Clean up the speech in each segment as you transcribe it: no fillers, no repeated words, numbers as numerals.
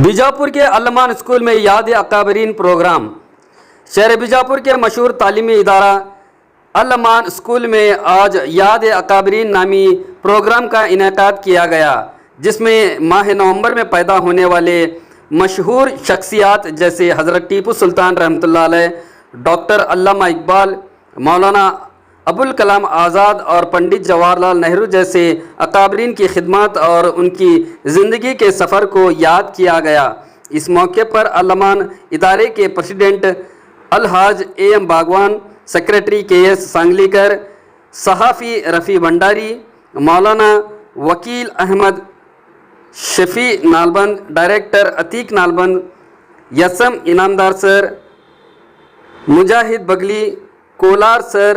बीजापुर के अल्लमान स्कूल में याद अकाबरीन प्रोग्राम। शहर बीजापुर के मशहूर तालीमी इदारा अल्लमान स्कूल में आज याद अकाबरीन नामी प्रोग्राम का इनेकाद किया गया, जिसमें माह नवंबर में पैदा होने वाले मशहूर शख्सियात जैसे हज़रत टीपू सुल्तान रहमतुल्लाह अलैह, डॉक्टर अल्लामा इकबाल, मौलाना अबुल कलाम आज़ाद और पंडित जवाहरलाल नेहरू जैसे अकाबरीन की खिदमत और उनकी ज़िंदगी के सफ़र को याद किया गया। इस मौके पर अल्लमान इदारे के प्रेसिडेंट अलहाज AM बागवान, सेक्रेटरी KS सांगलीकर, सहाफ़ी रफ़ी भंडारी, मौलाना वकील अहमद शफ़ी नालबंद, डायरेक्टर अतीक नालबंद, यसम इनामदार सर, मुजाहिद बगली, कोलार सर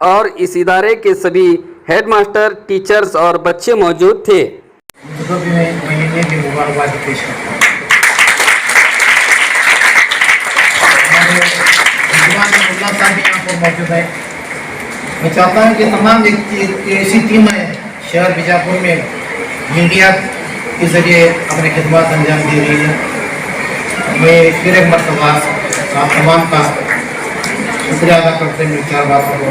और इस इदारे के सभी हेडमास्टर, टीचर्स और बच्चे मौजूद थे। महीने की मुबारकबाद पेश करता हूँ। मुल्ला साहब भी यहाँ पर मौजूद है। मैं चाहता हूँ कि तमाम ऐसी टीम है शहर बीजापुर में मीडिया के जरिए अपनी खिदमत अंजाम दे रही है। मैं फिर एक मरतबा आप तमाम का शुक्रिया अदा करते हैं। चार बातों को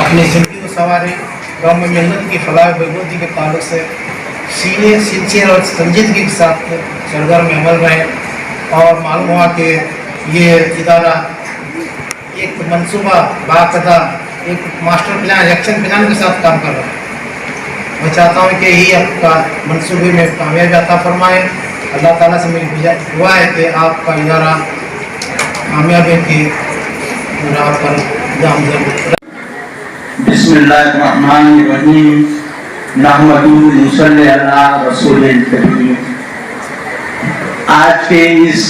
अपनी ज़िंदगी को सवारे गाँव में मेहनत की फलाह बहबूदी के ताल्लुक से सीने सिंसियर और संजीदगी के साथ सरगर्म में अमल रहे और मालूम हुआ कि ये इदारा एक मनसूबा बाकायदा एक मास्टर प्लान, एक्शन प्लान के साथ काम कर रहा है। मैं चाहता हूँ कि यही आपका मनसूबे में कामयाबी अता फरमाए। अल्लाह ताला से मेरी दुआ है कि आपका इदारा कामयाबी की राह पर गामज़द। बिस्मिल्लाहिर्रहमानिर्रहीम, नहमदुहु व नसल्ली अला रसूलिल करीम। आज के इस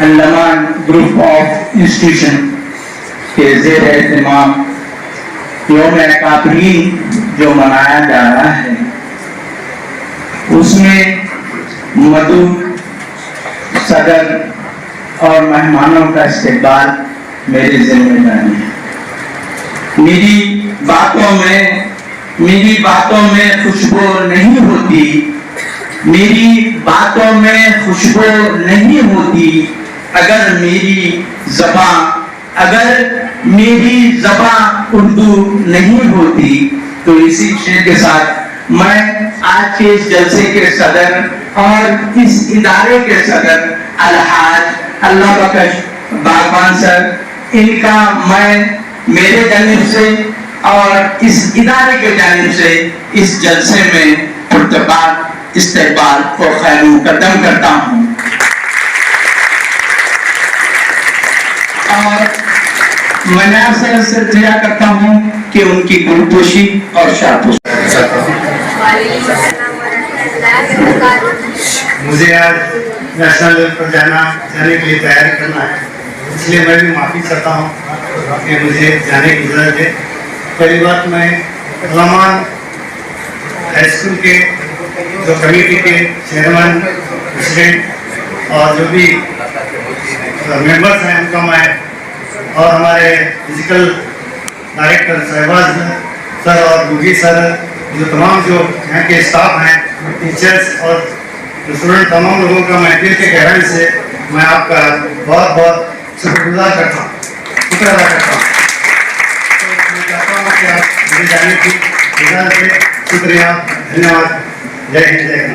अल्लमान ग्रुप ऑफ इंस्टीट्यूशन के ज़ेर एहतमाम यौम अकाबरीन जो मनाया जा रहा है, उसमें मदू सदर और मेहमानों का इस्तेकबाल मेरी जिम्मेदारी है। मेरी बातों में खुशबू नहीं होती, मेरी बातों में खुशबू नहीं होती अगर मेरी ज़बान उर्दू नहीं होती। तो इसी शेर के साथ मैं आज के इस जलसे के सदर और इस इदारे के सदर अलहाज अल्लाह बख्श बागवान सर, इनका मैं मेरे जानिब से और इस इदारे के जानिब से इस जलसे में पुरतबार इस्तेकबाल और खैर मुकद्दम करता हूँ और मैं आपसे दुआ करता हूँ कि उनकी गुरुपोशी और शापोशी। मुझे आज नेशनल लेवल पर जाने के लिए तैयारी करना है, इसलिए मैं भी माफ़ी चाहता हूँ कि मुझे जाने की ज़रूरत है। पहली बात, मैं अल्लमान हाई स्कूल के जो कमेटी के चेयरमैन, प्रेसिडेंट और जो भी मेंबर्स हैं उनका मैं, और हमारे फिजिकल डायरेक्टर शहबाज सर और गुगी सर, जो तमाम जो यहाँ के स्टाफ हैं, टीचर्स और स्टूडेंट, तमाम लोगों का मैं दिल के गहराई से मैं आपका बहुत बहुत शुक्रगुजार करता हूँ, शुक्र अदा करता हूँ। तो मैं चाहता हूँ कि आप मुझे जाने की इजाज़त दें। शुक्रिया, धन्यवाद। जय हिंद, जय हिंद।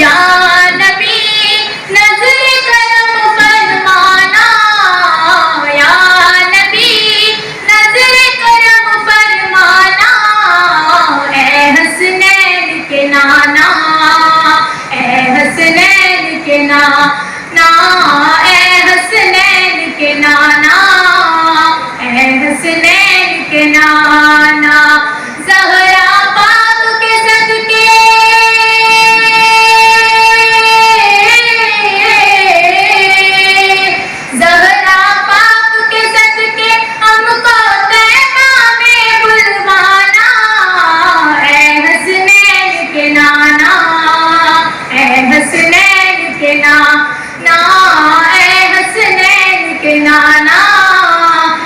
या नबी नजर करम फरमाना, या नबी नजर करम फरमाना, ए हसनैन के नाना, ए हसनैन के नाना, ए हसनैन के नाना, ए हसनैन के नाना। ज़हरा पाक के सदके, ज़हरा पाक के सदके हमको तैबा में बुलवाना, ए हसनैन के नाना, ए हसनैन के नाना, ए हसनैन के नाना,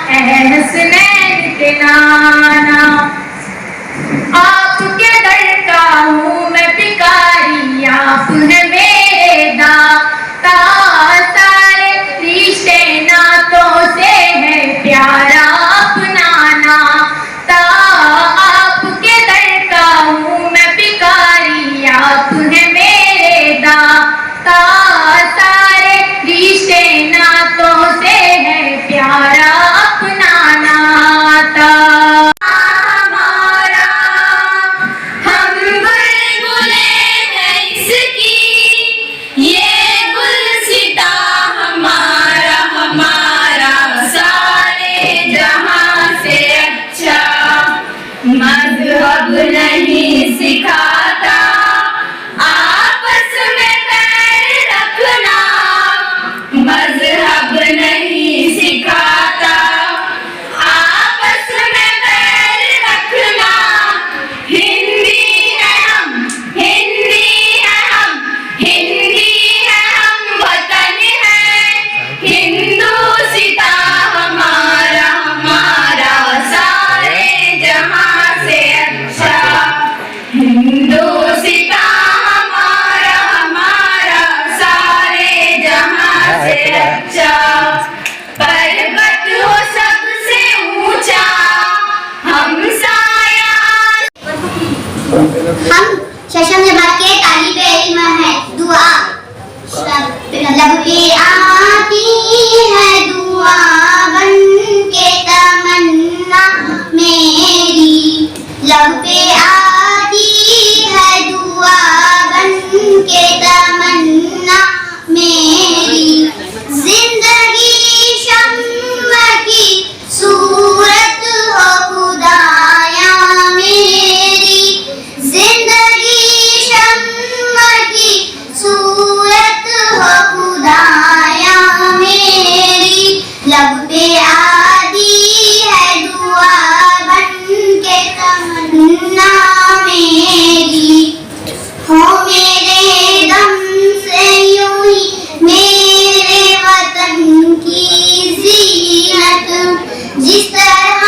ए हसनैन के नाना। आपके दर का हूँ मैं भिखारी, आप है मेरे दाता, सारे रिश्ते नातों से है प्यारा अपना नाता। आपके दर का हूँ मैं भिखारी, आप है मेरे दाता, सारे रिश्ते नातों से है प्यारा अपना नाता। हमारा हम बुलबुले हैं इसकी, ये गुलसिता हमारा, हमारा सारे जहां से अच्छा। मज़हब नहीं सिखाता आपस में बैर रखना, मज़हब नहीं सिखाता आपस में बैर रखना। हिंदी है हम, हिंदी है हम, हिंदी है हम, वतन है हिंदुस्ता हमारा, हमारा सारे जहां से अच्छा। हिंदुस्ता हमारा, हमारा सारे जहां से अच्छा। पर्वत हो सबसे ऊंचा, हम साया। हम शशम जमात के तालिबे इल्म है। दुआ लब पे आती है दुआ बन के तमन्ना मेरी, लब पे आती है दुआ बन के तमन्ना मेरी। जिंदगी शम्म की सूरत हो खुदाया मेरी, जिंदगी शम्म की सूरत हो खुदाया मेरी। लब पे आती है दुआ बन के तमन्ना मेरी। हो मेरे दम से यूं ही मेरे वतन की ज़ीनत, जिस तरह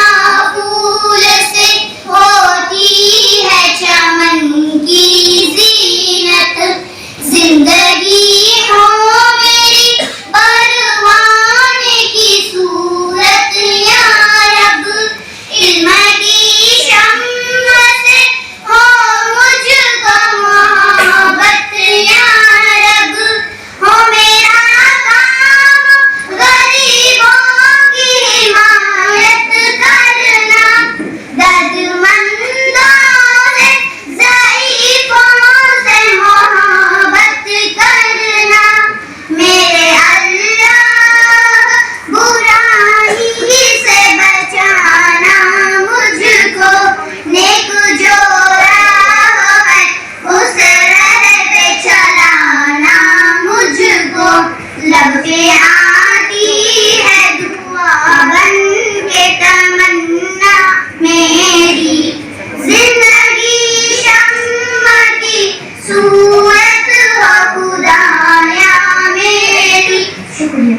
फूल से होती है चमन की ज़ीनत। जिंदगी हो मेरी परवाने की सूरत या रब, इल्म की शम्म से हो मुझको मोहब्बत या रब। हो मेरा काम गरीबों की हिमायत करना, दर्दमंदों से ज़ईफ़ों से मोहब्बत करना। मेरे अल्लाह बुराई से बचाना मुझको, नेक जो राह है उस राह पे चलाना मुझको। लब पे आती है दुआ बन के तमन्ना मेरी, जिंदगी शम्म की सूरत हो खुदाया मेरी। शुक्रिया।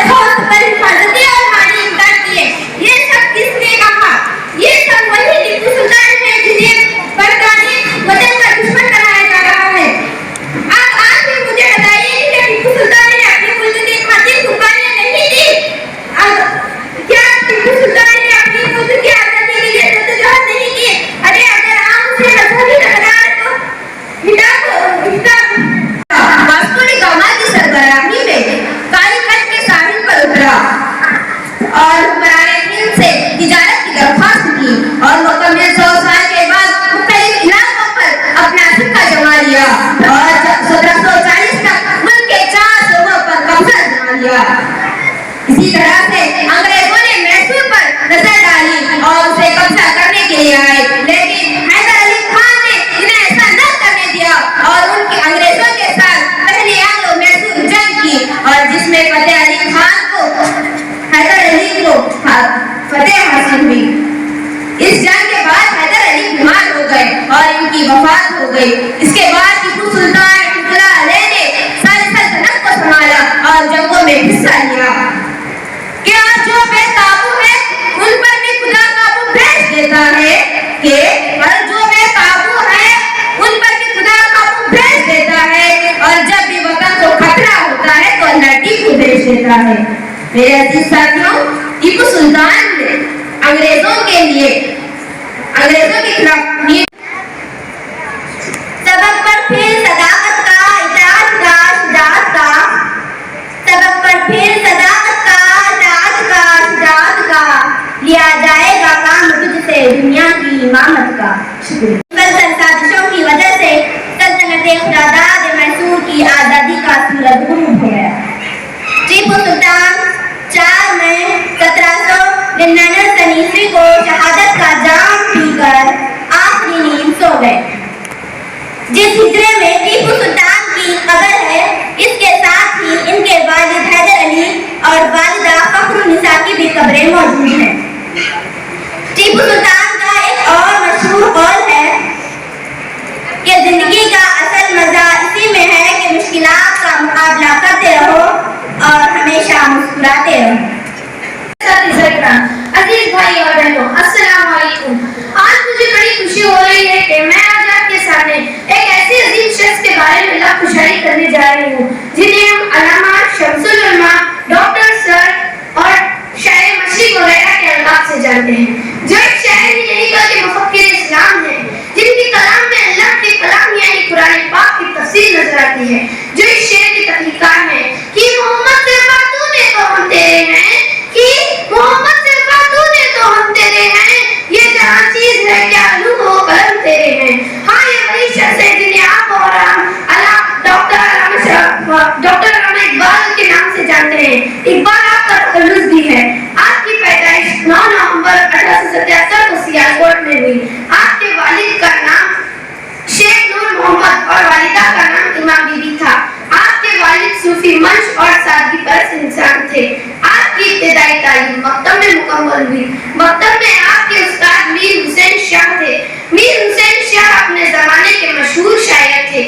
बहुत बड़ी हिफाजती और हमारी इमदाद की है। ये सब किसने कहा? ये सब वही टीपू सुल्तान है जिन्हें बरतानी वतन का दुश्मन बनाया जा रहा है। आप आज भी मुझे बताइए कि क्या टीपू सुल्तान ने अपने मुल्क की खातिर कुर्बानियां नहीं दी? क्या टीपू सुल्तान ने अपने मुल्क की आजादी के लिए जद्दोजहद नहीं की? गए और इनकी वफात हो गई। इसके बाद टीपू सुल्तान रहमतुल्लाह अलैह ने सारी सल्तनत को संभाला और जंगों में हिस्सा लिया। क्या जो बेकाबू है उन पर भी खुदा काबू भेज देता है कि जो बेकाबू है उन पर भी खुदा काबू भेज देता है, और जब भी वतन को खतरा होता है तो अल्लाह टीपू भेज देता है। मेरे अजीज साथियों, टीपू सुल्तान ने अंग्रेजों के खिलाफ सबक पर फिर सदाकत का, इताअत का, शुजाअत का, सबक पर फिर सदाकत का, इताअत का, शुजाअत का, लिया जाएगा काम तुझसे दुनिया की इमामत का। शुक्रिया। साजिशों की वजह से सल्तनत खुदादाद मैसूर की आज़ादी का सूरज गुम हो गया। टीपू सुल्तान 4 मई 1799 को शहादत का जाम पीकर आखिरी नींद सो गए। जिस हिजरे में टीपू सुल्तान की कब्र है, इसके साथ ही इनके वालिद हैदर अली और वालिदा फखरुन्निसा की भी कब्रें मौजूद हैं। टीपू सुल्तान का एक और मशहूर कौल है कि जिंदगी का असल मजा इसी में है कि मुश्किलात का मुकाबला करते रहो और हमेशा मुस्कुराते रहो। अजीज भाई और बहनों, अस्सलाम वालेकुम। आज मुझे बड़ी खुशी हो रही है कि मैं आज आपके सामने एक ऐसे अजीम शख्स के बारे में खुशाई करने जा रही हूँ जिन्हें हम अल्लामा शम्सुल उलमा, डॉक्टर सर और शायर मशरिक वगैरह के अल्काब से जानते हैं, जो एक शायर ही नहीं बल्कि मुफक्किर इस्लाम है, जिनकी कलाम में अल्लाह के कलाम यानी कुरान पाक की तफसीर नजर आती है, जो इस शेर की तहकीकात है कि मोहम्मद से तूने तो हम तेरे हैं, कि मोहम्मद से तूने तो हम तेरे हैं, ये जहां चीज है क्या लू हो कलम तेरे हैं। हाँ, ये वही शख्स है जिन्हें आप और डॉक्टर अल्लामा इकबाल के नाम से जानते हैं। इकबाल आपका तखल्लुस भी है। आपकी पैदाइश 9 नवंबर 1877 को सियालकोट में हुई। आपके वालिद का नाम शेख नूर मोहम्मद और वालिदा का नाम इमाम बीबी था। आपके वालिद सूफी मंश और सादगी परस्त इंसान थे। आपकी इब्तिदाई तालीम मकतब में मुकम्मल हुई। मकतब में आपके उस्ताद मीर हुसैन शाह थे। मीर हुसैन शाह अपने जमाने के मशहूर शायर थे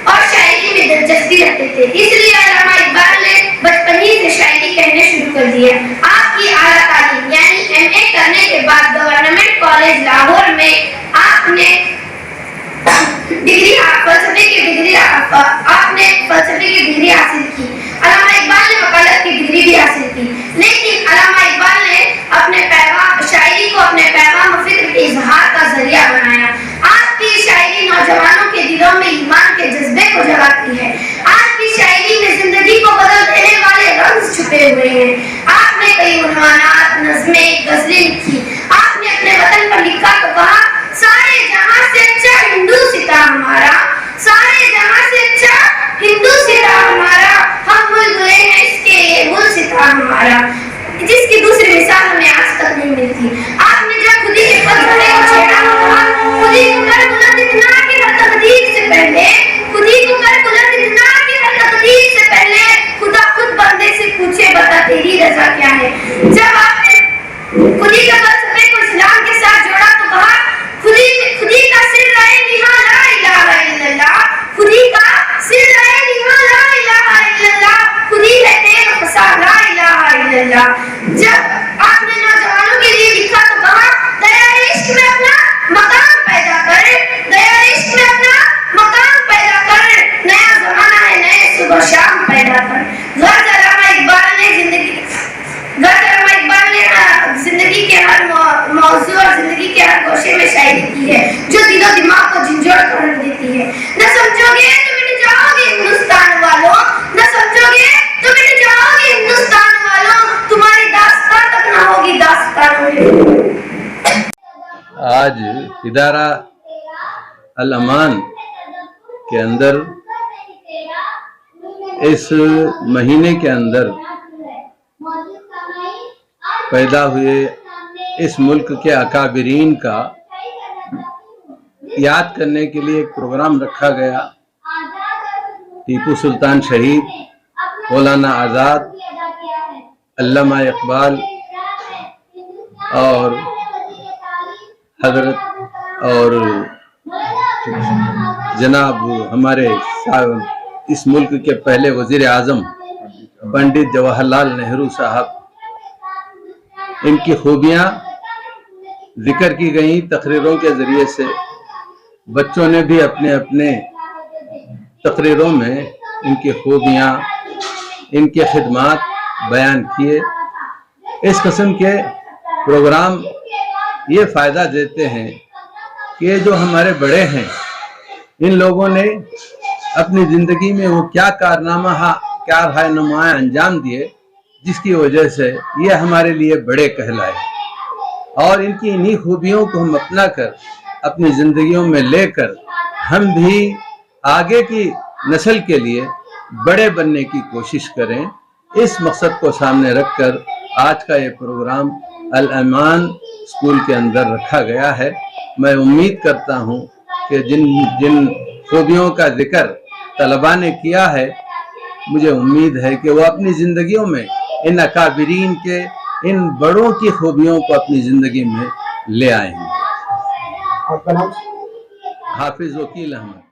और शायरी में दिलचस्पी रखते थे, इसलिए अल्लामा इकबाल ने बचपन ही से शायरी कहने शुरू कर दिया। आपकी आला तालीम यानी MA करने के बाद गवर्नमेंट कॉलेज लाहौर में आपने फलसफे की डिग्री हासिल की। अल्लामा इकबाल ने वकालत की डिग्री भी हासिल की, लेकिन अल्लामा इकबाल ने अपने शायरी को अपने पैगाम फिक्र के इजहार का जरिया बनाया। आपकी शायरी नौजवानों के दिलों में ईमान के जज्बे को जगाती है। आपकी शायरी में जिंदगी को बदल देने वाले रंग छुपे हुए हैं। आपने कई उन्वानात, नज़्में, गज़लें लिखी। आपने अपने वतन पर लिखा तो कहा, सारे जहां से अच्छा हिंदू सिता हमारा, सारे जहां से अच्छा हिंदू सिता हमारा, हम भूल गए हैं इसके ये मुल सिता हमारा, जिसकी दूसरी मिसाल हमें आज तक नहीं मिलती। आपने जब खुदी के फलसफे को छेड़ा, खुदी को कर बुलंद इतना कि हर तकदीर से पहले, खुदी को कर बुलंद इतना कि हर तकदीर से पहले खुदा खुद बंदे से पूछे बता तेरी रजा क्या है। जब आपने खुदी के फलसफे को इस्लाम के साथ जोड़ा तो कहा, खुदी का सिर रहे निहा ला इलाहा इल्लल्लाह, खुदी का सिर रहे निहा ला इलाहा इल्लल्लाह, खुदी है तेग फसा ला इलाहा इल्लल्लाह। जब आपने नौजवानों के लिए लिखा तो कहा, दया इश्क में अपना मकाम पैदा कर, दया इश्क में अपना मकाम पैदा कर, नया जमाना है नए सुबह शाम पैदा कर। अल्लामा इकबाल ने जिंदगी के हर मौजू और जिंदगी के हर गोशे में शायरी की है, जो दिलो दिमाग को झंझोड़ कर देती है। न समझोगे तो मिट जाओगे हिंदुस्तान वालों, न समझोगे तो मिट जाओगे हिंदुस्तान वालों, तुम्हारी दास्तान तक न होगी दास्तानों में। आज इदारा अल अमान के अंदर इस महीने के अंदर पैदा हुए इस मुल्क के अकाबिरीन का याद करने के लिए एक प्रोग्राम रखा गया। टीपू सुल्तान शहीद, मौलाना आज़ाद, अल्लामा इकबाल और हजरत और जनाब हमारे इस मुल्क के पहले वजीर आजम पंडित जवाहरलाल नेहरू साहब, इनकी खूबियाँ जिक्र की गई तकरीरों के ज़रिए से। बच्चों ने भी अपने अपने तकरीरों में इनकी खूबियाँ, इनके खिदमात बयान किए। इस किस्म के प्रोग्राम ये फ़ायदा देते हैं कि ये जो हमारे बड़े हैं, इन लोगों ने अपनी ज़िंदगी में वो क्या क्या रहनुमाएँ अंजाम दिए जिसकी वजह से ये हमारे लिए बड़े कहलाए, और इनकी इन्हीं खूबियों को हम अपना कर अपनी ज़िंदगियों में लेकर हम भी आगे की नस्ल के लिए बड़े बनने की कोशिश करें। इस मकसद को सामने रखकर आज का ये प्रोग्राम अल अमान स्कूल के अंदर रखा गया है। मैं उम्मीद करता हूँ कि जिन जिन खूबियों का जिक्र तलबा ने किया है, मुझे उम्मीद है कि वो अपनी ज़िंदगियों में इन अकाबिरीन के, इन बड़ों की खूबियों को अपनी ज़िंदगी में ले आएंगे। आपका नाम? हाफिज वकील अहमद।